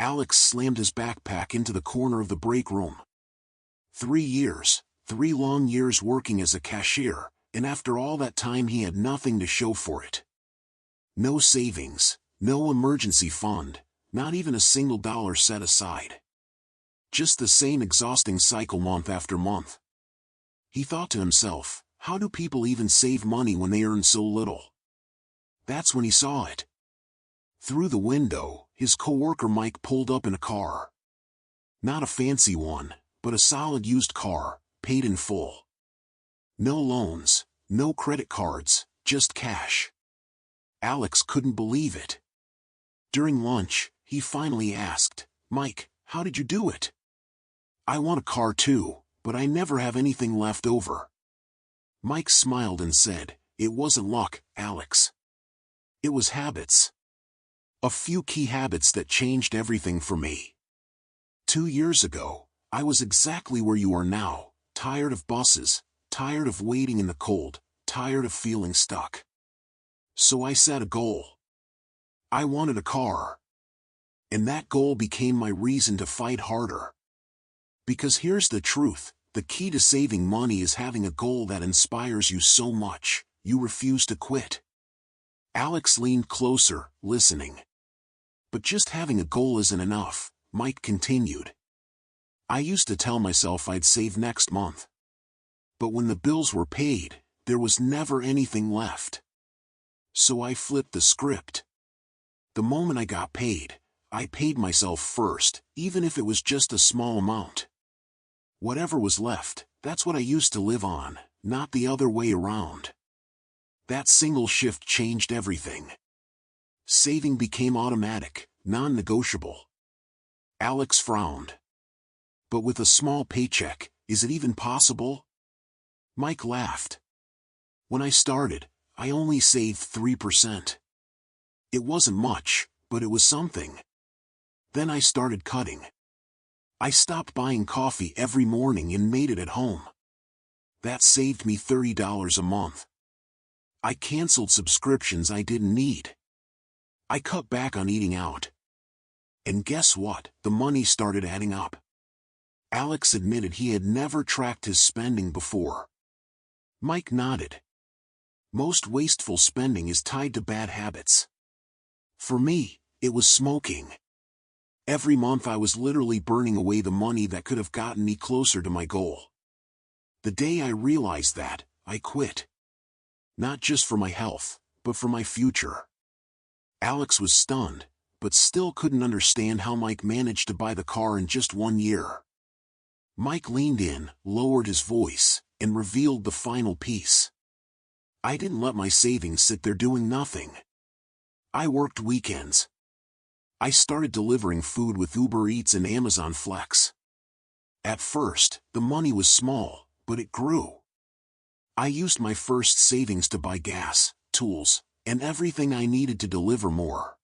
Alex slammed his backpack into the corner of the break room. 3 years, 3 long years working as a cashier, and after all that time he had nothing to show for it. No savings, no emergency fund, not even a single dollar set aside. Just the same exhausting cycle month after month. He thought to himself, how do people even save money when they earn so little? That's when he saw it. Through the window, his coworker Mike pulled up in a car. Not a fancy one, but a solid used car, paid in full. No loans, no credit cards, just cash. Alex couldn't believe it. During lunch, he finally asked, "Mike, how did you do it?" "I want a car too, but I never have anything left over." Mike smiled and said, "It wasn't luck, Alex. It was habits. A few key habits that changed everything for me. 2 years ago, I was exactly where you are now, tired of buses, tired of waiting in the cold, tired of feeling stuck. So I set a goal. I wanted a car. And that goal became my reason to fight harder. Because here's the truth, the key to saving money is having a goal that inspires you so much, you refuse to quit." Alex leaned closer, listening. "But just having a goal isn't enough," Mike continued. "I used to tell myself I'd save next month. But when the bills were paid, there was never anything left. So I flipped the script. The moment I got paid, I paid myself first, even if it was just a small amount. Whatever was left, that's what I used to live on, not the other way around. That single shift changed everything. Saving became automatic, non-negotiable." Alex frowned. "But with a small paycheck, is it even possible?" Mike laughed. "When I started, I only saved 3%. It wasn't much, but it was something. Then I started cutting. I stopped buying coffee every morning and made it at home. That saved me $30 a month. I canceled subscriptions I didn't need. I cut back on eating out. And guess what? The money started adding up." Alex admitted he had never tracked his spending before. Mike nodded. "Most wasteful spending is tied to bad habits. For me, it was smoking. Every month I was literally burning away the money that could have gotten me closer to my goal. The day I realized that, I quit. Not just for my health, but for my future." Alex was stunned, but still couldn't understand how Mike managed to buy the car in just 1 year. Mike leaned in, lowered his voice, and revealed the final piece. "I didn't let my savings sit there doing nothing. I worked weekends. I started delivering food with Uber Eats and Amazon Flex. At first, the money was small, but it grew. I used my first savings to buy gas, tools, and everything I needed to deliver more.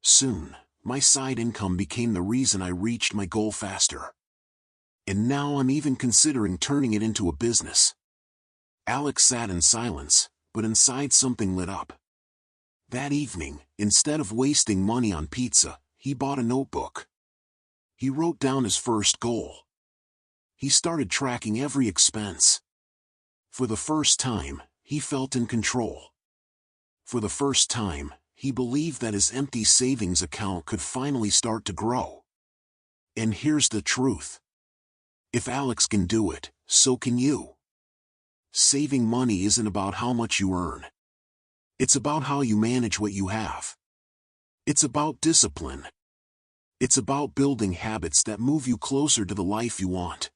Soon, my side income became the reason I reached my goal faster. And now I'm even considering turning it into a business." Alex sat in silence, but inside something lit up. That evening, instead of wasting money on pizza, he bought a notebook. He wrote down his first goal. He started tracking every expense. For the first time, he felt in control. For the first time, he believed that his empty savings account could finally start to grow. And here's the truth. If Alex can do it, so can you. Saving money isn't about how much you earn. It's about how you manage what you have. It's about discipline. It's about building habits that move you closer to the life you want.